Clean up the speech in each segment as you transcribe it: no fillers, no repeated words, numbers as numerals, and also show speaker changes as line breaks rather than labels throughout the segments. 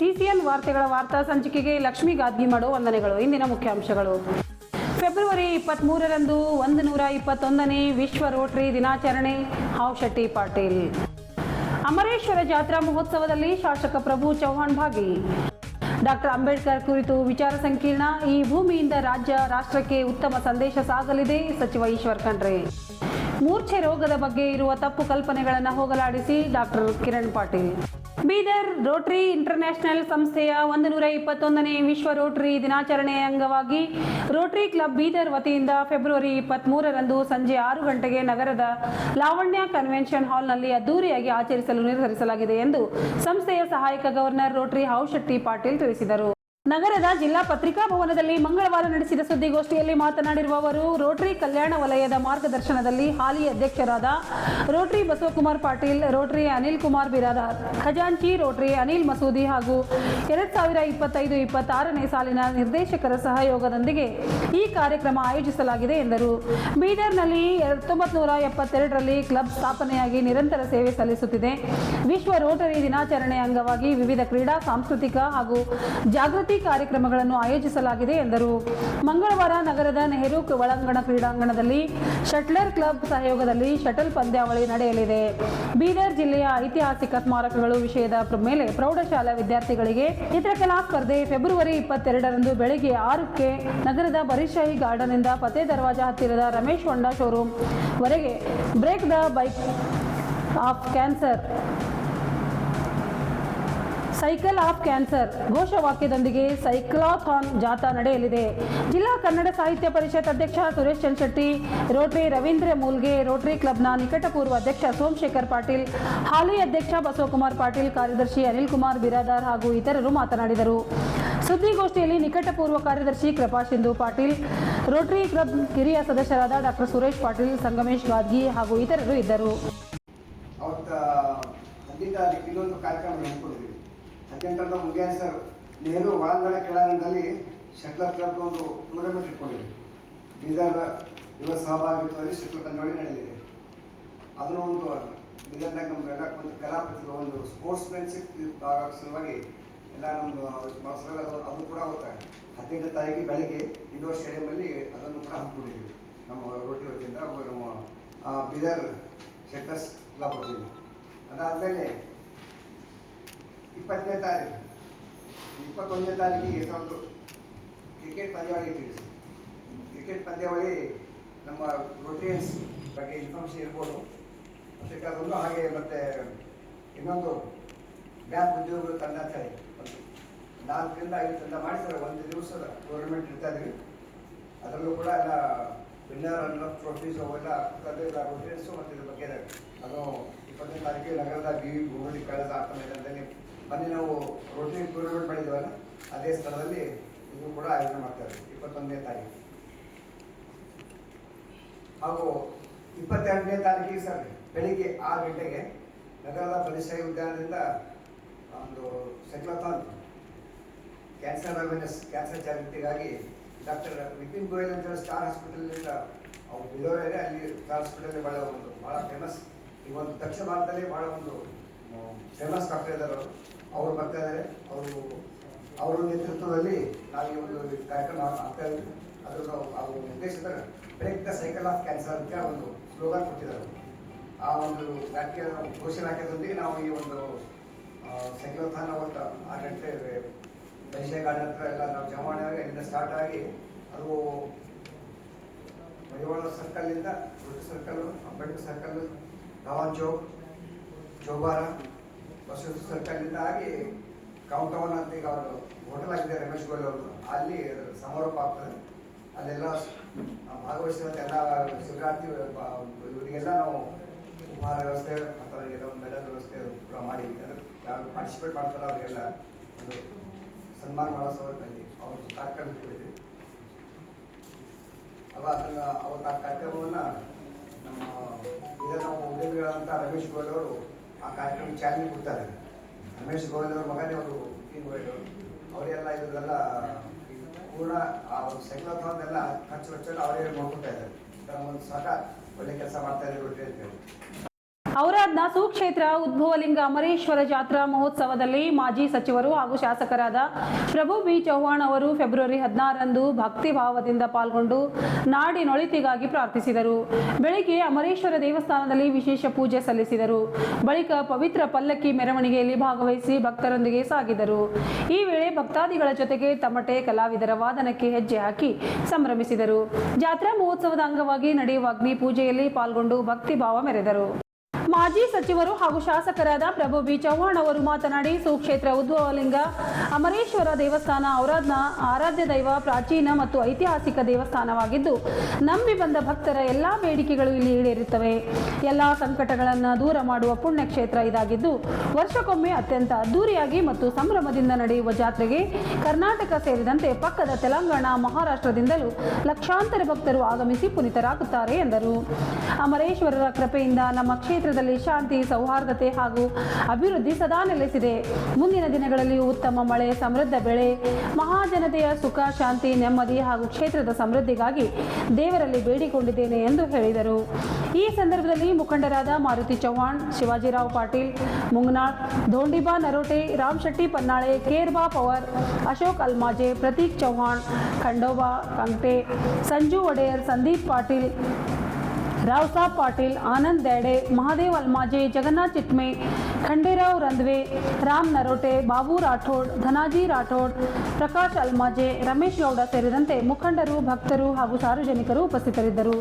TCN ವಾರ್ತೆಗಳ ವಾರ್ತಾ ಸಂಚಿಕೆಗೆ ಲಕ್ಷ್ಮೀ ಗಾದ್ಗಿ ಮಾಡೋ ವಂದನೆಗಳು. ಇಂದಿನ ಮುಖ್ಯಾಂಶಗಳು. ಫೆಬ್ರವರಿ 23ರಂದು 121ನೇ ವಿಶ್ವ ರೋಟರಿ ದಿನಾಚರಣೆ. ಹಾವಶೆಟ್ಟಿ ಪಾಟೀಲ್. ಅಮರೇಶ್ವರ ಜಾತ್ರಾ ಮಹೋತ್ಸವದಲ್ಲಿ ಶಾಸಕ ಪ್ರಭು ಚೌಹಾಣ್ ಭಾಗಿ. ಡಾಕ್ಟರ್ ಅಂಬೇಡ್ಕರ್ ಕುರಿತು ವಿಚಾರ ಸಂಕಿರಣ. ಈ ಭೂಮಿಯಿಂದ ರಾಜ್ಯ ರಾಷ್ಟ್ರಕ್ಕೆ ಉತ್ತಮ ಸಂದೇಶ ಸಾಗಲಿದೆ. ಸಚಿವ ಈಶ್ವರ್ ಖಂಡ್ರೆ. ಮೂರ್ಛೆ ರೋಗದ ಬಗ್ಗೆ ಇರುವ ತಪ್ಪು ಕಲ್ಪನೆಗಳನ್ನು ಹೋಗಲಾಡಿಸಿ doctor Kiran Patil. Bidar Rotary international ಸಂಸ್ಥೆಯ 121ನೇ ವಿಶ್ವ ರೋಟರಿ ದಿನಾಚರಣೆಯ ಅಂಗವಾಗಿ ರೋಟರಿ ಕ್ಲಬ್ ಬೀದರ್ ವತಿಯಿಂದ ಫೆಬ್ರವರಿ 23ರಂದು ಸಂಜೆ 6 ಗಂಟೆಗೆ ನಗರದ ಲಾವಣ್ಯ ಕನ್ವೆನ್ಷನ್ ಹಾಲ್ನಲ್ಲಿ ಅದ್ದೂರಿಯಾಗಿ ಆಚರಿಸಲು ನಿರ್ಧರಿಸಲಾಗಿದೆ ಎಂದು ಸಂಸ್ಥೆಯ ಸಹಾಯಕ ಗವರ್ನರ್ ರೋಟರಿ ಹಾವಶೆಟ್ಟಿ ಪಾಟೀಲ್ ತಿಳಿಸಿದರು. ನಗರದ ಜಿಲ್ಲಾ ಪತ್ರಿಕಾ ಭವನದಲ್ಲಿ ಮಂಗಳವಾರ ನಡೆಸಿದ ಸುದ್ದಿಗೋಷ್ಠಿಯಲ್ಲಿ ಮಾತನಾಡಿರುವ ಅವರು, ರೋಟರಿ ಕಲ್ಯಾಣ ವಲಯದ ಮಾರ್ಗದರ್ಶನದಲ್ಲಿ ಹಾಲಿ ಅಧ್ಯಕ್ಷರಾದ ರೋಟರಿ ಬಸವಕುಮಾರ್ ಪಾಟೀಲ್, ರೋಟರಿ ಅನಿಲ್ ಕುಮಾರ್ ಬಿರಾದಾರ್, ಖಜಾಂಚಿ ರೋಟರಿ ಅನಿಲ್ ಮಸೂದಿ ಹಾಗೂ 2025-26ನೇ ಸಾಲಿನ ನಿರ್ದೇಶಕರ ಸಹಯೋಗದೊಂದಿಗೆ ಈ ಕಾರ್ಯಕ್ರಮ ಆಯೋಜಿಸಲಾಗಿದೆ ಎಂದರು. ಬೀದರ್ನಲ್ಲಿ 1972ರಲ್ಲಿ ಕ್ಲಬ್ ಸ್ಥಾಪನೆಯಾಗಿ ನಿರಂತರ ಸೇವೆ ಸಲ್ಲಿಸುತ್ತಿದೆ. ವಿಶ್ವ ರೋಟರಿ ದಿನಾಚರಣೆ ಅಂಗವಾಗಿ ವಿವಿಧ ಕ್ರೀಡಾ, ಸಾಂಸ್ಕೃತಿಕ ಹಾಗೂ ಜಾಗೃತಿ ಕಾರ್ಯಕ್ರಮಗಳನ್ನು ಆಯೋಜಿಸಲಾಗಿದೆ ಎಂದರು. ಮಂಗಳವಾರ ನಗರದ ನೆಹರು ಒಳಾಂಗಣ ಕ್ರೀಡಾಂಗಣದಲ್ಲಿ ಶಟ್ಲರ್ ಕ್ಲಬ್ ಸಹಯೋಗದಲ್ಲಿ ಶಟಲ್ ಪಂದ್ಯಾವಳಿ ನಡೆಯಲಿದೆ. ಬೀದರ್ ಜಿಲ್ಲೆಯ ಐತಿಹಾಸಿಕ ಸ್ಮಾರಕಗಳು ವಿಷಯದ ಮೇಲೆ ಪ್ರೌಢಶಾಲಾ ವಿದ್ಯಾರ್ಥಿಗಳಿಗೆ ಚಿತ್ರಕಲಾ ಸ್ಪರ್ಧೆ ಫೆಬ್ರವರಿ 22ರಂದು ಬೆಳಗ್ಗೆ 6ಕ್ಕೆ ನಗರದ ಬರಿಶಾಹಿ ಗಾರ್ಡನ್ ಇಂದ ಫತೇ ದರ್ವಾಜಾ ಹತ್ತಿರದ ರಮೇಶ್ ಹೊಂಡಾ ಶೋರೂಮ್ ವರೆಗೆ break the bike of cancer, cycle of cancer ಘೋಷವಾಕ್ಯದೊಂದಿಗೆ ಸೈಕ್ಲಾಥಾನ್ ಜಾಥಾ ನಡೆಯಲಿದೆ. ಜಿಲ್ಲಾ ಕನ್ನಡ ಸಾಹಿತ್ಯ ಪರಿಷತ್ ಅಧ್ಯಕ್ಷ ಸುರೇಶ್ ಚಂದ್ರಶೆಟ್ಟಿ, ರೋಟರಿ ರವೀಂದ್ರ ಮೂಲ್ಗೆ, ರೋಟರಿ ಕ್ಲಬ್ನ ನಿಕಟಪೂರ್ವ ಅಧ್ಯಕ್ಷ ಸೋಮಶೇಖರ್ ಪಾಟೀಲ್, ಹಾಲಿ ಅಧ್ಯಕ್ಷ ಬಸವಕುಮಾರ್ ಪಾಟೀಲ್, ಕಾರ್ಯದರ್ಶಿ ಅನಿಲ್ ಕುಮಾರ್ ಬಿರಾದಾರ್ ಹಾಗೂ ಇತರರು ಮಾತನಾಡಿದರು. ಸುದ್ದಿಗೋಷ್ಠಿಯಲ್ಲಿ ನಿಕಟಪೂರ್ವ ಕಾರ್ಯದರ್ಶಿ ಕೃಪಾಸಿಂಧು ಪಾಟೀಲ್, ರೋಟರಿ ಕ್ಲಬ್ ಹಿರಿಯ ಸದಸ್ಯರಾದ ಡಾಕ್ಟರ್ ಸುರೇಶ್ ಪಾಟೀಲ್, ಸಂಗಮೇಶ್ ಗಾದ್ಗಿ ಹಾಗೂ ಇತರರು ಇದ್ದರು.
ಅತ್ಯಂತ ಮುಂಜಾನೆ ಸರ್ ನೆಹರು ಒಳಾಂಗಣ ಕ್ರೀಡಾಂಗಣದಲ್ಲಿ ಶಟ್ಲರ್ ಕ್ಲಬ್ ಒಂದು ಟೂರ್ನಮೆಂಟ್ ಇಟ್ಕೊಂಡಿದೆ. ಬೀದರ್ ಯುವ ಸಹಭಾಗಿತ್ವದಲ್ಲಿ ಶಟ್ಲರ್ ಪಂದ್ಯಾವಳಿ ನಡೆಯಲಿದೆ. ಅದನ್ನು ಒಂದು ಬೀದರ್ನಾಗ ನಮ್ಗೆಲ್ಲ ಒಂದು ಕಲಾಪ್ರತಿಭೆ, ಒಂದು ಸ್ಪೋರ್ಟ್ಸ್ ಮೆನ್ಶಿಪ್ ಸಲುವಾಗಿ ಎಲ್ಲ ನಮ್ಮದು ಅದು ಕೂಡ ಹೋಗ್ತಾರೆ. 18ನೇ ತಾರೀಕಿಗೆ ಬೆಳಗ್ಗೆ ಇಂಡೋರ್ ಸ್ಟೇಡಿಯಂನಲ್ಲಿ ಅದನ್ನು ಕೂಡ ಹಮ್ಮಿಕೊಂಡಿದ್ದೀವಿ ನಮ್ಮ ರೋಟರಿ ವತಿಯಿಂದ, ನಮ್ಮ ಬೀದರ್ ಶಟ್ಲರ್ಸ್ ಕ್ಲಬ್ ವತಿಯಿಂದ. ಅದಾದಮೇಲೆ 20ನೇ ತಾರೀಕು 21ನೇ ತಾರೀಕಿಗೆ ಒಂದು ಕ್ರಿಕೆಟ್ ಪಂದ್ಯಾವಳಿ ಇಟ್ಟಿದೆ. ಕ್ರಿಕೆಟ್ ಪಂದ್ಯಾವಳಿ ನಮ್ಮ ರೋಟರಿಯನ್ಸ್ ಬಗ್ಗೆ ಇನ್ಫಾರ್ಮೇಷನ್ ಇರ್ಬೋದು, ಅದಕ್ಕೆ ಅದೊಂದು ಹಾಗೆ ಮತ್ತು ಇನ್ನೊಂದು ಬ್ಯಾಂಕ್ ಉದ್ಯೋಗಗಳು ತಂಡ ಅಂತ ಹೇಳಿ ಒಂದು 4ರಿಂದ 5 ತಂಡ ಮಾಡಿದ್ದಾರೆ. ಒಂದು ದಿವಸದ ಟೂರ್ನಮೆಂಟ್ ಇರ್ತಾ ಇದ್ವಿ. ಅದರಲ್ಲೂ ಕೂಡ ಎಲ್ಲ ವಿನ್ನರ್ ರನ್ನರ್ ಟ್ರೋಫೀಸ್ ಅವೆಲ್ಲ ರೋಟರಿಯನ್ಸು ಮತ್ತು ಇದ್ರ ಬಗ್ಗೆ ಅದು 20ನೇ ತಾರೀಕಿಗೆ ನಗರದ ಭೂಮಿ ಕಳೆದ ಆಟ ಮೈದಾನದಲ್ಲಿ ಮೊನ್ನೆ ನಾವು ರೋಟರಿ ಟೂರ್ನಮೆಂಟ್ ಮಾಡಿದ್ದೀವಲ್ಲ, ಅದೇ ಸ್ಥಳದಲ್ಲಿ ಇದು ಕೂಡ ಆಯೋಜನೆ ಮಾಡ್ತಾರೆ 21ನೇ ತಾರೀಕು. ಹಾಗೂ 22ನೇ ತಾರೀಕಿಗೆ ಸರ್ ಬೆಳಿಗ್ಗೆ 6 ಗಂಟೆಗೆ ನಗರದ ಬರಿಶಾಹಿ ಉದ್ಯಾನದಿಂದ ಒಂದು ಸೈಕ್ಲಾಥಾನ್ ಕ್ಯಾನ್ಸರ್ ಅವೇರ್ನೆಸ್, ಕ್ಯಾನ್ಸರ್ ಜಾಗೃತಿಗಾಗಿ ಡಾಕ್ಟರ್ ವಿಪಿನ್ ಗೋಯಲ್ ಅಂತ ಸ್ಟಾರ್ ಹಾಸ್ಪಿಟಲ್ನಿಂದ ಅವ್ರು ಬಿದೋರೆ, ಅಲ್ಲಿ ಸ್ಟಾರ್ ಹಾಸ್ಪಿಟಲ್ ಭಾಳ ಫೇಮಸ್, ಈ ಒಂದು ದಕ್ಷಿಣ ಭಾರತದಲ್ಲಿ ಭಾಳ ಒಂದು ಫೇಮಸ್ ಡಾಕ್ಟರ್ ಇದ್ದಾರೆ. ಅವರು ಬರ್ತಾ ಇದ್ದಾರೆ. ಅವರ ನೇತೃತ್ವದಲ್ಲಿ ನಾವು ಈ ಒಂದು ಕಾರ್ಯಕ್ರಮ ಆಗ್ತಾ ಇದ್ದೀವಿ. ಅವರು ನಿರ್ದೇಶಕರ break the cycle of cancer ಅಂತ ಒಂದು ಸ್ಲೋಗನ್ ಕೊಟ್ಟಿದ್ದಾರೆ. ಆ ಒಂದು ವ್ಯಾಖ್ಯೆ ಘೋಷವಾಕ್ಯದೊಂದಿಗೆ ನಾವು ಈ ಒಂದು ಸೈಕ್ಲೋಥಾನ್ ಅವತ್ತು 6 ಗಂಟೆ ಬರಿಶಾಹಿ ಗಾರ್ಡನ್ ಹತ್ರ ಎಲ್ಲ ನಾವು ಜಮಾವಣೆಯಾಗಿ ಅಲ್ಲಿಂದ ಸ್ಟಾರ್ಟ್ ಆಗಿ ಅದು ಮಡಿವಾಳ ಸರ್ಕಲ್ನಿಂದ Rotary circle, Ambedkar circle, Dhawan Chowk, Choubara, Basava ಸರ್ಕಲ್ನಿಂದ ಆಗಿ ಕೌಂಟೌನ್ ಅಂತ ಈಗ ಅವರು ಹೋಟೆಲ್ ಆಗಿದೆ ರಮೇಶ್ ಗೋಯಲ್ ಅವರು, ಅಲ್ಲಿ ಸಮಾರೋಪ ಆಗ್ತದೆ. ಅಲ್ಲೆಲ್ಲ ಭಾಗವಹಿಸಿದಂಥ ಎಲ್ಲ ಶಿಬಿರಾರ್ಥಿ ಇವರಿಗೆಲ್ಲ ನಾವು ಉಪಹಾರ ವ್ಯವಸ್ಥೆ ಅಥವಾ ಒಂದು ಮೆಡಲ್ ವ್ಯವಸ್ಥೆ ಕೂಡ ಮಾಡಿ ಯಾರು ಪಾರ್ಟಿಸಿಪೇಟ್ ಮಾಡ್ತಾರೆ ಅವರಿಗೆಲ್ಲ ಒಂದು ಸನ್ಮಾನ ಮಾಡೋ ಸವರಲ್ಲಿ ಅವ್ರ ಕಾರ್ಯಕ್ರಮ ಇಟ್ಟಿದ್ದೀವಿ. ಅದನ್ನು ಅವ್ರ ಆ ಕಾರ್ಯಕ್ರಮವನ್ನು ನಮ್ಮ ಇದನ್ನು ಉದ್ಯಮಿಗಳಂತ ರಮೇಶ್ ಗೋಯಲ್ ಅವರು ಆ ಕಾರ್ಯಕ್ರಮ ಚಾಲನೆ ಕೊಡ್ತಾರೆ. ರಮೇಶ್ ಗೋಯಲ್ ಅವ್ರ ಮಗನೇ ಅವರು ವಿಪಿನ್ ಗೋಯಲ್ ಅವರು, ಅವರೆಲ್ಲ ಇದೆಲ್ಲ ಪೂರ್ಣ ಆ ಒಂದು ಸೈಕ್ಲಾಥಾನ್ ಎಲ್ಲ ಖರ್ಚು ವೆಚ್ಚ ಅವರೇ ನೋಡ್ಕೊತಾ ಇದ್ದಾರೆ. ಒಂದು ಸಾಕ ಒಳ್ಳೆ ಕೆಲಸ ಮಾಡ್ತಾ ಇದ್ದಾರೆ ರೋಟರಿ ಅಂತ ಹೇಳಿ.
ಔರಾದ್ನ ಸುಕ್ಷೇತ್ರ ಉದ್ಭವಲಿಂಗ ಅಮರೇಶ್ವರ ಜಾತ್ರಾ ಮಹೋತ್ಸವದಲ್ಲಿ ಮಾಜಿ ಸಚಿವರು ಹಾಗೂ ಶಾಸಕರಾದ ಪ್ರಭು ಬಿ ಚವ್ಹಾಣ್ ಅವರು ಫೆಬ್ರವರಿ 16ರಂದು ಭಕ್ತಿ ಭಾವದಿಂದ ಪಾಲ್ಗೊಂಡು ನಾಡಿನೊಳಿತಿಗಾಗಿ ಪ್ರಾರ್ಥಿಸಿದರು. ಬೆಳಿಗ್ಗೆ ಅಮರೇಶ್ವರ ದೇವಸ್ಥಾನದಲ್ಲಿ ವಿಶೇಷ ಪೂಜೆ ಸಲ್ಲಿಸಿದರು. ಬಳಿಕ ಪವಿತ್ರ ಪಲ್ಲಕ್ಕಿ ಮೆರವಣಿಗೆಯಲ್ಲಿ ಭಾಗವಹಿಸಿ ಭಕ್ತರೊಂದಿಗೆ ಸಾಗಿದರು. ಈ ವೇಳೆ ಭಕ್ತಾದಿಗಳ ಜೊತೆಗೆ ತಮಟೆ ಕಲಾವಿದರ ವಾದನಕ್ಕೆ ಹೆಜ್ಜೆ ಹಾಕಿ ಸಂಭ್ರಮಿಸಿದರು. ಜಾತ್ರಾ ಮಹೋತ್ಸವದ ಅಂಗವಾಗಿ ನಡೆಯುವ ಅಗ್ನಿ ಪೂಜೆಯಲ್ಲಿ ಪಾಲ್ಗೊಂಡು ಭಕ್ತಿ ಭಾವ ಮೆರೆದರು. ಮಾಜಿ ಸಚಿವರು ಹಾಗೂ ಶಾಸಕರಾದ ಪ್ರಭು ಬಿ ಚವ್ಹಾಣ್ ಅವರು ಮಾತನಾಡಿ, ಸುಕ್ಷೇತ್ರ ಉದ್ಭವಲಿಂಗ ಅಮರೇಶ್ವರ ದೇವಸ್ಥಾನ ಔರಾದ್ನ ಆರಾಧ್ಯ ದೈವ, ಪ್ರಾಚೀನ ಮತ್ತು ಐತಿಹಾಸಿಕ ದೇವಸ್ಥಾನವಾಗಿದ್ದು, ನಂಬಿ ಬಂದ ಭಕ್ತರ ಎಲ್ಲಾ ಬೇಡಿಕೆಗಳು ಇಲ್ಲಿ ಈಡೇರುತ್ತವೆ. ಎಲ್ಲಾ ಸಂಕಟಗಳನ್ನು ದೂರ ಮಾಡುವ ಪುಣ್ಯಕ್ಷೇತ್ರ ಇದಾಗಿದ್ದು, ವರ್ಷಕ್ಕೊಮ್ಮೆ ಅತ್ಯಂತ ಅದ್ದೂರಿಯಾಗಿ ಮತ್ತು ಸಂಭ್ರಮದಿಂದ ನಡೆಯುವ ಜಾತ್ರೆಗೆ ಕರ್ನಾಟಕ ಸೇರಿದಂತೆ ಪಕ್ಕದ ತೆಲಂಗಾಣ, ಮಹಾರಾಷ್ಟ್ರದಿಂದಲೂ ಲಕ್ಷಾಂತರ ಭಕ್ತರು ಆಗಮಿಸಿ ಪುನೀತರಾಗುತ್ತಾರೆ ಎಂದರು. ಅಮರೇಶ್ವರರ ಕೃಪೆಯಿಂದ ನಮ್ಮ ಕ್ಷೇತ್ರದಲ್ಲಿ ಶಾಂತಿ, ಸೌಹಾರ್ದತೆ ಹಾಗೂ ಅಭಿವೃದ್ಧಿ ಸದಾ ನೆಲೆಸಿದೆ. ಮುಂದಿನ ದಿನಗಳಲ್ಲಿಯೂ ಉತ್ತಮ ಮಳೆ, ಸಮೃದ್ಧ ಬೆಳೆ, ಮಹಾಜನತೆಯ ಸುಖ, ಶಾಂತಿ, ನೆಮ್ಮದಿ ಹಾಗೂ ಕ್ಷೇತ್ರದ ಸಮೃದ್ಧಿಗಾಗಿ ದೇವರಲ್ಲಿ ಬೇಡಿಕೊಂಡಿದ್ದೇನೆ ಎಂದು ಹೇಳಿದರು. ಈ ಸಂದರ್ಭದಲ್ಲಿ ಮುಖಂಡರಾದ ಮಾರುತಿ ಚವ್ಹಾಣ್, ಶಿವಾಜಿರಾವ್ ಪಾಟೀಲ್ ಮುಂಗನಾಳ್, ಧೋಂಡಿಬಾ ನರೋಟೆ, ರಾಮ್ ಶೆಟ್ಟಿ ಪನ್ನಾಳೆ, ಕೇರ್ಬಾ ಪವರ್, ಅಶೋಕ್ ಅಲ್ಮಾಜೆ, ಪ್ರತೀಕ್ ಚವ್ಹಾಣ್, ಖಂಡೋಬಾ ಕಂಗ್ಟೆ, ಸಂಜು ಒಡೆಯರ್, ಸಂದೀಪ್ ಪಾಟೀಲ್, ರಾವ್ಸಾಬ್ ಪಾಟೀಲ್, ಆನಂದ್ ದ್ಯಾಡೆ, ಮಹಾದೇವ್ ಅಲ್ಮಾಜೆ, ಜಗನ್ನಾಥ್ ಚಿಟ್ಮೆ, ಖಂಡೇರಾವ್ ರಂದ್ವೆ, ರಾಮ್ ನರೋಟೆ, ಬಾಬು ರಾಠೋಡ್, ಧನಾಜಿ ರಾಠೋಡ್, ಪ್ರಕಾಶ್ ಅಲ್ಮಾಜೆ, ರಮೇಶ್ ಗೌಡ ಸೇರಿದಂತೆ ಮುಖಂಡರು, ಭಕ್ತರು ಹಾಗೂ ಸಾರ್ವಜನಿಕರು ಉಪಸ್ಥಿತರಿದ್ದರು.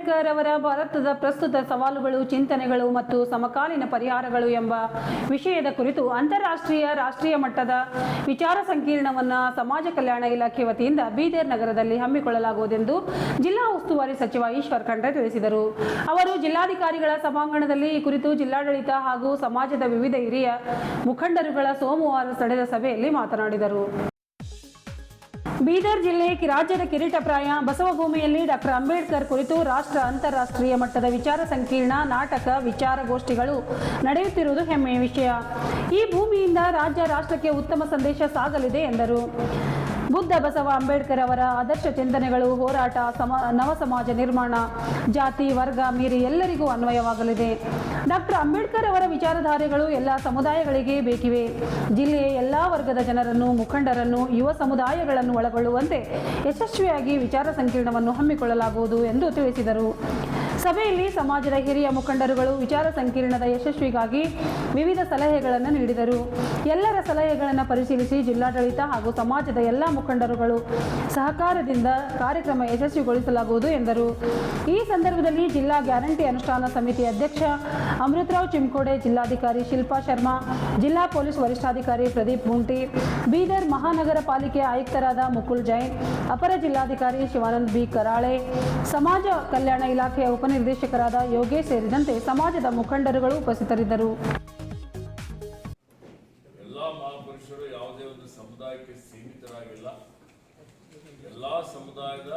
ಅಂಬೇಡ್ಕರ್ ಅವರ ಭಾರತದ ಪ್ರಸ್ತುತ ಸವಾಲುಗಳು, ಚಿಂತನೆಗಳು ಮತ್ತು ಸಮಕಾಲೀನ ಪರಿಹಾರಗಳು ಎಂಬ ವಿಷಯದ ಕುರಿತು ಅಂತಾರಾಷ್ಟ್ರೀಯ ರಾಷ್ಟ್ರೀಯ ಮಟ್ಟದ ವಿಚಾರ ಸಂಕಿರಣವನ್ನು ಸಮಾಜ ಕಲ್ಯಾಣ ಇಲಾಖೆ ವತಿಯಿಂದ ಬೀದರ್ ನಗರದಲ್ಲಿ ಹಮ್ಮಿಕೊಳ್ಳಲಾಗುವುದೆಂದು ಜಿಲ್ಲಾ ಉಸ್ತುವಾರಿ ಸಚಿವ ಈಶ್ವರ್ ಖಂಡ್ರೆ ತಿಳಿಸಿದರು. ಅವರು ಜಿಲ್ಲಾಧಿಕಾರಿಗಳ ಸಭಾಂಗಣದಲ್ಲಿ ಈ ಕುರಿತು ಜಿಲ್ಲಾಡಳಿತ ಹಾಗೂ ಸಮಾಜದ ವಿವಿಧ ಹಿರಿಯ ಮುಖಂಡರುಗಳ ಸೋಮವಾರ ನಡೆದ ಸಭೆಯಲ್ಲಿ ಮಾತನಾಡಿದರು. ಬೀದರ್ ಜಿಲ್ಲೆ ರಾಜ್ಯದ ಕಿರೀಟಪ್ರಾಯ ಬಸವಭೂಮಿಯಲ್ಲಿ ಡಾಕ್ಟರ್ ಅಂಬೇಡ್ಕರ್ ಕುರಿತು ರಾಷ್ಟ್ರ ಅಂತಾರಾಷ್ಟ್ರೀಯ ಮಟ್ಟದ ವಿಚಾರ ಸಂಕಿರಣ, ನಾಟಕ, ವಿಚಾರಗೋಷ್ಠಿಗಳು ನಡೆಯುತ್ತಿರುವುದು ಹೆಮ್ಮೆಯ ವಿಷಯ. ಈ ಭೂಮಿಯಿಂದ ರಾಜ್ಯ ರಾಷ್ಟ್ರಕ್ಕೆ ಉತ್ತಮ ಸಂದೇಶ ಸಾಗಲಿದೆ ಎಂದರು. ಬುದ್ಧ ಬಸವ ಅಂಬೇಡ್ಕರ್ ಅವರ ಆದರ್ಶ ಚಿಂತನೆಗಳು, ಹೋರಾಟ, ನವ ಸಮಾಜ ನಿರ್ಮಾಣ ಜಾತಿ ವರ್ಗ ಮೀರಿ ಎಲ್ಲರಿಗೂ ಅನ್ವಯವಾಗಲಿದೆ. ಡಾಕ್ಟರ್ ಅಂಬೇಡ್ಕರ್ ಅವರ ವಿಚಾರಧಾರೆಗಳು ಎಲ್ಲ ಸಮುದಾಯಗಳಿಗೆ ಬೇಕಿವೆ. ಜಿಲ್ಲೆಯ ಎಲ್ಲ ವರ್ಗದ ಜನರನ್ನು, ಮುಖಂಡರನ್ನು, ಯುವ ಸಮುದಾಯಗಳನ್ನು ಒಳಗೊಳ್ಳುವಂತೆ ಯಶಸ್ವಿಯಾಗಿ ವಿಚಾರ ಸಂಕಿರಣವನ್ನು ಹಮ್ಮಿಕೊಳ್ಳಲಾಗುವುದು ಎಂದು ತಿಳಿಸಿದರು. ಸಭೆಯಲ್ಲಿ ಸಮಾಜದ ಹಿರಿಯ ಮುಖಂಡರುಗಳು ವಿಚಾರ ಸಂಕಿರಣದ ಯಶಸ್ವಿಗಾಗಿ ವಿವಿಧ ಸಲಹೆಗಳನ್ನು ನೀಡಿದರು. ಎಲ್ಲರ ಸಲಹೆಗಳನ್ನು ಪರಿಶೀಲಿಸಿ ಜಿಲ್ಲಾಡಳಿತ ಹಾಗೂ ಸಮಾಜದ ಎಲ್ಲ ಮುಖಂಡರುಗಳು ಸಹಕಾರದಿಂದ ಕಾರ್ಯಕ್ರಮ ಯಶಸ್ವಿಗೊಳಿಸಲಾಗುವುದು ಎಂದರು. ಈ ಸಂದರ್ಭದಲ್ಲಿ ಜಿಲ್ಲಾ ಗ್ಯಾರಂಟಿ ಅನುಷ್ಠಾನ ಸಮಿತಿ ಅಧ್ಯಕ್ಷ ಅಮೃತರಾವ್ ಚಿಮ್ಕೋಡೆ, ಜಿಲ್ಲಾಧಿಕಾರಿ ಶಿಲ್ಪಾ ಶರ್ಮಾ, ಜಿಲ್ಲಾ ಪೊಲೀಸ್ ವರಿಷ್ಠಾಧಿಕಾರಿ ಪ್ರದೀಪ್ ಗುಂಟಿ, ಬೀದರ್ ಮಹಾನಗರ ಪಾಲಿಕೆ ಆಯುಕ್ತರಾದ ಮುಕುಲ್ ಜೈನ್, ಅಪರ ಜಿಲ್ಲಾಧಿಕಾರಿ ಶಿವಾನಂದ್ ಬಿ ಕರಾಳೆ, ಸಮಾಜ ಕಲ್ಯಾಣ ಇಲಾಖೆಯ ಉಪನಿರ್ದೇಶಕರಾದ ಯೋಗೇಶ್ ಸೇರಿದಂತೆ ಸಮಾಜದ ಮುಖಂಡರುಗಳು ಉಪಸ್ಥಿತರಿದ್ದರು.
ಎಲ್ಲಾ ಮಹಾಪುರುಷರು ಯಾವುದೇ ಒಂದು ಸಮುದಾಯಕ್ಕೆ ಸೀಮಿತರಾಗಿಲ್ಲ. ಎಲ್ಲಾ ಸಮುದಾಯದ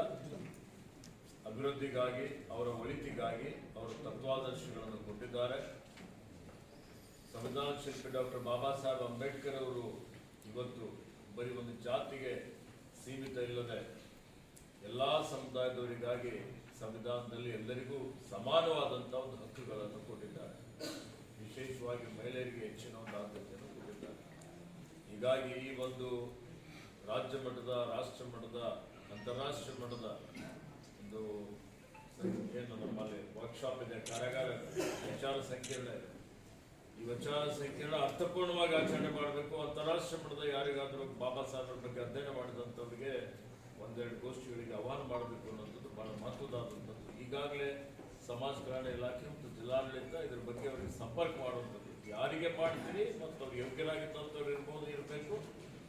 ಅಭಿವೃದ್ಧಿಗಾಗಿ, ಅವರ ಒಳಿತಿಗಾಗಿ ಅವರ ತತ್ವಾದರ್ಶಗಳನ್ನು ಕೊಟ್ಟಿದ್ದಾರೆ. ಸಂವಿಧಾನ ಶಿಲ್ಪಿ ಡಾಕ್ಟರ್ ಬಾಬಾ ಸಾಹೇಬ್ ಅಂಬೇಡ್ಕರ್ ಅವರು ಇವತ್ತು ಬರೀ ಒಂದು ಜಾತಿಗೆ ಸೀಮಿತ ಇಲ್ಲದೆ ಎಲ್ಲಾ ಸಮುದಾಯದವರಿಗಾಗಿ ಸಂವಿಧಾನದಲ್ಲಿ ಎಲ್ಲರಿಗೂ ಸಮಾನವಾದಂಥ ಒಂದು ಹಕ್ಕುಗಳನ್ನು ಕೊಟ್ಟಿದ್ದಾರೆ. ವಿಶೇಷವಾಗಿ ಮಹಿಳೆಯರಿಗೆ ಹೆಚ್ಚಿನ ಒಂದು ಆದ್ಯತೆಯನ್ನು ಕೊಟ್ಟಿದ್ದಾರೆ. ಹೀಗಾಗಿ ಈ ಒಂದು ರಾಜ್ಯ ಮಟ್ಟದ, ರಾಷ್ಟ್ರ ಮಟ್ಟದ, ಅಂತಾರಾಷ್ಟ್ರೀಯ ಮಟ್ಟದ ಒಂದು ಏನು ನಮ್ಮಲ್ಲಿ ವರ್ಕ್ಶಾಪ್ ಇದೆ, ಕಾರ್ಯಾಗಾರ, ವಿಚಾರ ಸಂಕಿರಣ ಇದೆ. ಈ ವಿಚಾರ ಸಂಕಿರಣ ಅರ್ಥಪೂರ್ಣವಾಗಿ ಆಚರಣೆ ಮಾಡಬೇಕು. ಅಂತಾರಾಷ್ಟ್ರೀಯ ಮಟ್ಟದ ಯಾರಿಗಾದರೂ ಬಾಬಾ ಸಾಹೇಬ್ರ ಬಗ್ಗೆ ಅಧ್ಯಯನ ಮಾಡಿದಂಥವ್ರಿಗೆ ಒಂದೆರಡು ಗೋಷ್ಠಿಗಳಿಗೆ ಆಹ್ವಾನ ಮಾಡಬೇಕು ಅನ್ನೋಂಥದ್ದು ಬಹಳ ಮಹತ್ವದಾದಂಥದ್ದು. ಈಗಾಗಲೇ ಸಮಾಜ ಕಲ್ಯಾಣ ಇಲಾಖೆ ಮತ್ತು ಜಿಲ್ಲಾಡಳಿತ ಇದ್ರ ಬಗ್ಗೆ ಅವರಿಗೆ ಸಂಪರ್ಕ ಮಾಡುವಂಥದ್ದು. ಯಾರಿಗೆ ಮಾಡ್ತೀರಿ ಮತ್ತು ಅವ್ರು ಯೋಗ್ಯರಾಗಿದ್ದಂಥವ್ರು ಇರಬೇಕು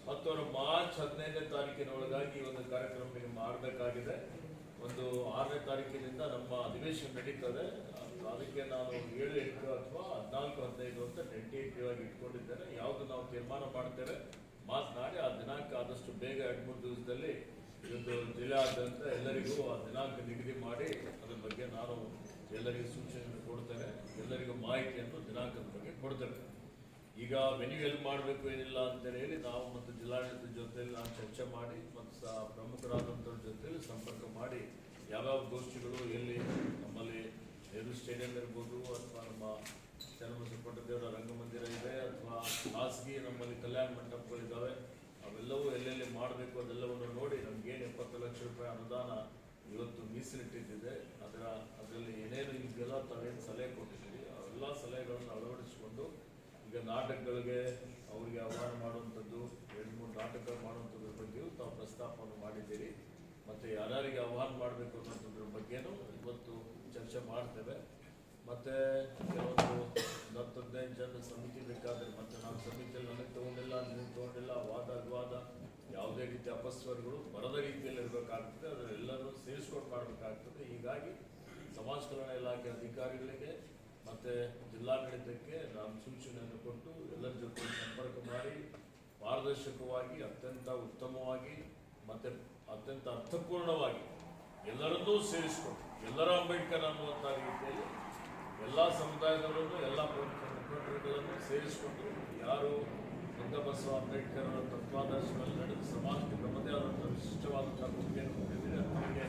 ಮತ್ತು ಅವರ ಮಾರ್ಚ್ 15ನೇ ತಾರೀಕಿನ ಒಳಗಾಗಿ ಈ ಒಂದು ಕಾರ್ಯಕ್ರಮ ಮಾಡಬೇಕಾಗಿದೆ. ಒಂದು 6ನೇ ತಾರೀಕಿನಿಂದ ನಮ್ಮ ಅಧಿವೇಶನ ನಡೀತದೆ. ಅದಕ್ಕೆ ನಾನು 7, 8 ಅಥವಾ 14, 15 ಅಂತ ಟೆಂಟೇಟಿವ್ ಆಗಿ ಇಟ್ಕೊಂಡಿದ್ದೇನೆ. ಯಾವುದು ನಾವು ತೀರ್ಮಾನ ಮಾಡ್ತೇವೆ ಮಾತನಾಡಿ ಆ ದಿನಾಂಕ ಆದಷ್ಟು ಬೇಗ 2-3 ದಿವಸದಲ್ಲಿ ಇವತ್ತು ಜಿಲ್ಲಾದ್ಯಂತ ಎಲ್ಲರಿಗೂ ಆ ದಿನಾಂಕ ನಿಗದಿ ಮಾಡಿ ಅದರ ಬಗ್ಗೆ ನಾನು ಎಲ್ಲರಿಗೂ ಸೂಚನೆಯನ್ನು ಕೊಡ್ತೇನೆ. ಎಲ್ಲರಿಗೂ ಮಾಹಿತಿಯನ್ನು ದಿನಾಂಕದ ಬಗ್ಗೆ ಕೊಡ್ತೇನೆ. ಈಗ ವೆನ್ಯೂ ಎಲ್ಲಿ ಮಾಡಬೇಕು ಏನಿಲ್ಲ ಅಂತ ಹೇಳಿ ನಾವು ಮತ್ತು ಜಿಲ್ಲಾಡಳಿತದ ಜೊತೆಯಲ್ಲಿ ನಾನು ಚರ್ಚೆ ಮಾಡಿ ಮತ್ತು ಪ್ರಮುಖರಾದಂಥವ್ರ ಜೊತೆಯಲ್ಲಿ ಸಂಪರ್ಕ ಮಾಡಿ ಯಾವ್ಯಾವ ಗೋಷ್ಠಿಗಳು ಎಲ್ಲಿ ನಮ್ಮಲ್ಲಿ ನೆಹರು ಸ್ಟೇಡಿಯಂ ಇರ್ಬೋದು ಅಥವಾ ನಮ್ಮ ಚನ್ನಬಸವಪಟ್ಟದೇವರ ರಂಗಮಂದಿರ ಇದೆ ಅಥವಾ ಖಾಸಗಿ ನಮ್ಮಲ್ಲಿ ಕಲ್ಯಾಣ ಮಂಟಪಗಳಿದ್ದಾವೆ, ಅವೆಲ್ಲವೂ ಎಲ್ಲೆಲ್ಲಿ ಮಾಡಬೇಕು ಅದೆಲ್ಲವನ್ನು ನೋಡಿ ನಮಗೇನು 70 ಲಕ್ಷ ರೂಪಾಯಿ ಅನುದಾನ ಇವತ್ತು ಮೀಸಲಿಟ್ಟಿದ್ದಿದೆ. ಅದರಲ್ಲಿ ಏನೇನು ಈಗೆಲ್ಲ ತಾವೇನು ಸಲಹೆ ಕೊಟ್ಟಿದ್ದೀರಿ ಅವೆಲ್ಲ ಸಲಹೆಗಳನ್ನು ಅಳವಡಿಸಿಕೊಂಡು ಈಗ ನಾಟಕಗಳಿಗೆ ಅವರಿಗೆ ಆಹ್ವಾನ ಮಾಡುವಂಥದ್ದು, 2-3 ನಾಟಕ ಮಾಡುವಂಥದ್ರ ಬಗ್ಗೆಯೂ ತಾವು ಪ್ರಸ್ತಾಪವನ್ನು ಮಾಡಿದ್ದೀರಿ. ಮತ್ತು ಯಾರ್ಯಾರಿಗೆ ಆಹ್ವಾನ ಮಾಡಬೇಕು ಅನ್ನೋದ್ರ ಬಗ್ಗೆನೂ ಇವತ್ತು ಚರ್ಚೆ ಮಾಡ್ತೇವೆ. ಮತ್ತು ಕೆಲವೊಂದು 10-15 ಜನ ಸಮಿತಿ ಬೇಕಾದರೆ ಮತ್ತೆ ನಾವು ಸಮಿತಿಯಲ್ಲಿ ನನಗೆ ತೊಗೊಂಡಿಲ್ಲ, ನೀವು ತೊಗೊಂಡಿಲ್ಲ, ವಾದ ವಿವಾದ ಯಾವುದೇ ರೀತಿಯ ಅಪಸ್ವರಗಳು ಬರದ ರೀತಿಯಲ್ಲಿ ಇರಬೇಕಾಗ್ತದೆ. ಅದರೆಲ್ಲರೂ ಸೇರಿಸ್ಕೊಂಡು ಮಾಡಬೇಕಾಗ್ತದೆ. ಹೀಗಾಗಿ ಸಮಾಜ ಕಲ್ಯಾಣ ಇಲಾಖೆ ಅಧಿಕಾರಿಗಳಿಗೆ ಮತ್ತು ಜಿಲ್ಲಾಡಳಿತಕ್ಕೆ ನಾನು ಸೂಚನೆಯನ್ನು ಕೊಟ್ಟು ಎಲ್ಲರ ಜೊತೆ ಸಂಪರ್ಕ ಮಾಡಿ ಪಾರದರ್ಶಕವಾಗಿ, ಅತ್ಯಂತ ಉತ್ತಮವಾಗಿ ಮತ್ತು ಅತ್ಯಂತ ಅರ್ಥಪೂರ್ಣವಾಗಿ ಎಲ್ಲರನ್ನೂ ಸೇರಿಸಿಕೊಂಡು ಎಲ್ಲರ ಅಂಬೇಡ್ಕರ್ ಅನ್ನುವಂಥ ರೀತಿಯಲ್ಲಿ ಎಲ್ಲ ಸಮುದಾಯದವರನ್ನು, ಎಲ್ಲ ಮುಖಂಡರುಗಳನ್ನು ಸೇರಿಸಿಕೊಂಡು ಯಾರು ಬುದ್ಧ ಬಸವ ಅಂಬೇಡ್ಕರ್ ಅವರ ತತ್ವಾದರ್ಶಗಳಲ್ಲಿ ನಡೆದ ಸಮಾಜಕ್ಕೆ ತಮ್ಮದೇ ಆದಂಥ ವಿಶಿಷ್ಟವಾದಂಥ ಕೊಡುಗೆಯನ್ನು ಕೊಟ್ಟಿದ್ದೀರಿ. ಅವರಿಗೆ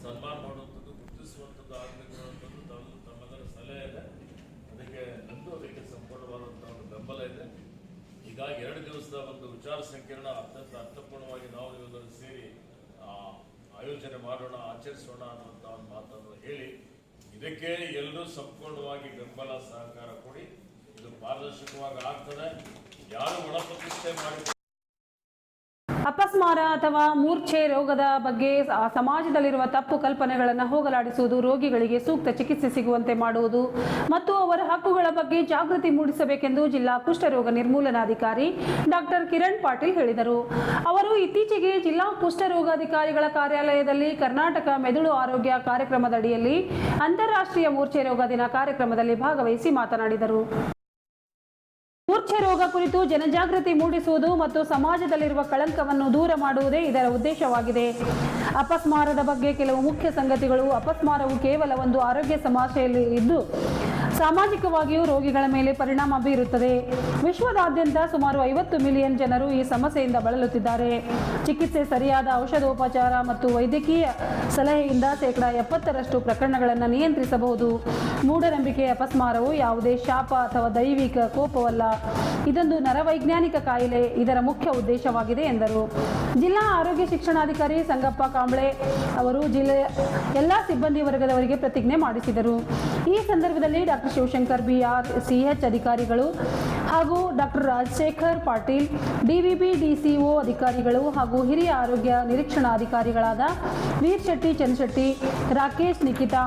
ಸನ್ಮಾನ ಮಾಡುವಂಥದ್ದು, ಗುರುತಿಸುವಂಥದ್ದು ಆಗಬೇಕು ಅನ್ನುವಂಥದ್ದು ತಮ್ಮೆಲ್ಲರ ಸಲಹೆ ಇದೆ. ಅದಕ್ಕೆ ಸಂಪೂರ್ಣವಾದಂಥ ಒಂದು ಬೆಂಬಲ ಇದೆ. ಹೀಗಾಗಿ 2 ದಿವಸದ ಒಂದು ವಿಚಾರ ಸಂಕಿರಣ ಅತ್ಯಂತ ಅರ್ಥಪೂರ್ಣವಾಗಿ ನಾವು ಇವೆಲ್ಲರೂ ಸೇರಿ ಆಯೋಜನೆ ಮಾಡೋಣ, ಆಚರಿಸೋಣ ಅನ್ನುವಂಥ ಒಂದು ಮಾತನ್ನು ಹೇಳಿ ಇದಕ್ಕೆ ಎಲ್ಲರೂ ಸಂಪೂರ್ಣವಾಗಿ ಬೆಂಬಲ ಸಹಕಾರ ಕೊಡಿ. ಇದು ಪಾರದರ್ಶಕವಾಗಿ ಆಗ್ತದೆ. ಯಾರು ಒಳಪ್ರತಿಷ್ಠೆ ಮಾಡಿ
ಅಪಸ್ಮಾರ ಅಥವಾ ಮೂರ್ಛೆ ರೋಗದ ಬಗ್ಗೆ ಸಮಾಜದಲ್ಲಿರುವ ತಪ್ಪು ಕಲ್ಪನೆಗಳನ್ನು ಹೋಗಲಾಡಿಸುವುದು, ರೋಗಿಗಳಿಗೆ ಸೂಕ್ತ ಚಿಕಿತ್ಸೆ ಸಿಗುವಂತೆ ಮಾಡುವುದು ಮತ್ತು ಅವರ ಹಕ್ಕುಗಳ ಬಗ್ಗೆ ಜಾಗೃತಿ ಮೂಡಿಸಬೇಕೆಂದು ಜಿಲ್ಲಾ ಕುಷ್ಠರೋಗ ನಿರ್ಮೂಲನಾಧಿಕಾರಿ ಡಾಕ್ಟರ್ ಕಿರಣ್ ಪಾಟೀಲ್ ಹೇಳಿದರು. ಅವರು ಇತ್ತೀಚೆಗೆ ಜಿಲ್ಲಾ ಕುಷ್ಠರೋಗಾಧಿಕಾರಿಗಳ ಕಾರ್ಯಾಲಯದಲ್ಲಿ ಕರ್ನಾಟಕ ಮೆದುಳು ಆರೋಗ್ಯ ಕಾರ್ಯಕ್ರಮದಡಿಯಲ್ಲಿ ಅಂತಾರಾಷ್ಟ್ರೀಯ ಮೂರ್ಛೆ ರೋಗ ದಿನ ಕಾರ್ಯಕ್ರಮದಲ್ಲಿ ಭಾಗವಹಿಸಿ ಮಾತನಾಡಿದರು. ಮೂರ್ಛೆ ರೋಗ ಕುರಿತು ಜನಜಾಗೃತಿ ಮೂಡಿಸುವುದು ಮತ್ತು ಸಮಾಜದಲ್ಲಿರುವ ಕಳಂಕವನ್ನು ದೂರ ಮಾಡುವುದೇ ಇದರ ಉದ್ದೇಶವಾಗಿದೆ. ಅಪಸ್ಮಾರದ ಬಗ್ಗೆ ಕೆಲವು ಮುಖ್ಯ ಸಂಗತಿಗಳು. ಅಪಸ್ಮಾರವು ಕೇವಲ ಒಂದು ಆರೋಗ್ಯ ಸಮಸ್ಯೆಯಲ್ಲಿ ಇದ್ದು ಸಾಮಾಜಿಕವಾಗಿಯೂ ರೋಗಿಗಳ ಮೇಲೆ ಪರಿಣಾಮ ಬೀರುತ್ತದೆ. ವಿಶ್ವದಾದ್ಯಂತ ಸುಮಾರು 50 ಮಿಲಿಯನ್ ಜನರು ಈ ಸಮಸ್ಯೆಯಿಂದ ಬಳಲುತ್ತಿದ್ದಾರೆ. ಚಿಕಿತ್ಸೆ, ಸರಿಯಾದ ಔಷಧೋಪಚಾರ ಮತ್ತು ವೈದ್ಯಕೀಯ ಸಲಹೆಯಿಂದ 70% ಪ್ರಕರಣಗಳನ್ನು ನಿಯಂತ್ರಿಸಬಹುದು. ಮೂಢನಂಬಿಕೆ ಅಪಸ್ಮಾರವು ಯಾವುದೇ ಶಾಪ ಅಥವಾ ದೈವಿಕ ಕೋಪವಲ್ಲ. ಇದೊಂದು ನರವೈಜ್ಞಾನಿಕ ಕಾಯಿಲೆ. ಇದರ ಮುಖ್ಯ ಉದ್ದೇಶವಾಗಿದೆ ಎಂದರು. ಜಿಲ್ಲಾ ಆರೋಗ್ಯ ಶಿಕ್ಷಣಾಧಿಕಾರಿ ಸಂಗಪ್ಪ ಕಾಂಬ್ಳೆ ಅವರು ಜಿಲ್ಲೆಯ ಎಲ್ಲ ಸಿಬ್ಬಂದಿ ವರ್ಗದವರಿಗೆ ಪ್ರತಿಜ್ಞೆ ಮಾಡಿಸಿದರು. ಈ ಸಂದರ್ಭದಲ್ಲಿ ಡಾಕ್ಟರ್ ಶಿವಶಂಕರ್ ಬಿಆರ್, ಸಿಎಚ್ ಅಧಿಕಾರಿಗಳು ಹಾಗೂ ಡಾಕ್ಟರ್ ರಾಜಶೇಖರ್ ಪಾಟೀಲ್, ಡಿವಿಬಿ ಡಿಸಿಒ ಅಧಿಕಾರಿಗಳು ಹಾಗೂ ಹಿರಿಯ ಆರೋಗ್ಯ ನಿರೀಕ್ಷಣಾಧಿಕಾರಿಗಳಾದ ವೀರ್ ಶೆಟ್ಟಿ, ಚನ್ನಶೆಟ್ಟಿ, ರಾಕೇಶ್, ನಿಖಿತಾ,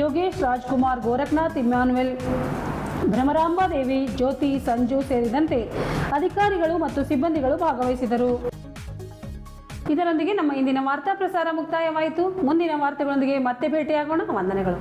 ಯೋಗೇಶ್, ರಾಜ್ಕುಮಾರ್, ಗೋರಖ್ನಾಥ್, ಇಮ್ಯಾನ್ಯುಯಲ್, ಭ್ರಮರಾಂಬಾದೇವಿ, ಜ್ಯೋತಿ, ಸಂಜು ಸೇರಿದಂತೆ ಅಧಿಕಾರಿಗಳು ಮತ್ತು ಸಿಬ್ಬಂದಿಗಳು ಭಾಗವಹಿಸಿದರು. ಇದರೊಂದಿಗೆ ನಮ್ಮ ಇಂದಿನ ವಾರ್ತಾ ಪ್ರಸಾರ ಮುಕ್ತಾಯವಾಯಿತು. ಮುಂದಿನ ವಾರ್ತೆಗಳೊಂದಿಗೆ ಮತ್ತೆ ಭೇಟಿಯಾಗೋಣ. ವಂದನೆಗಳು.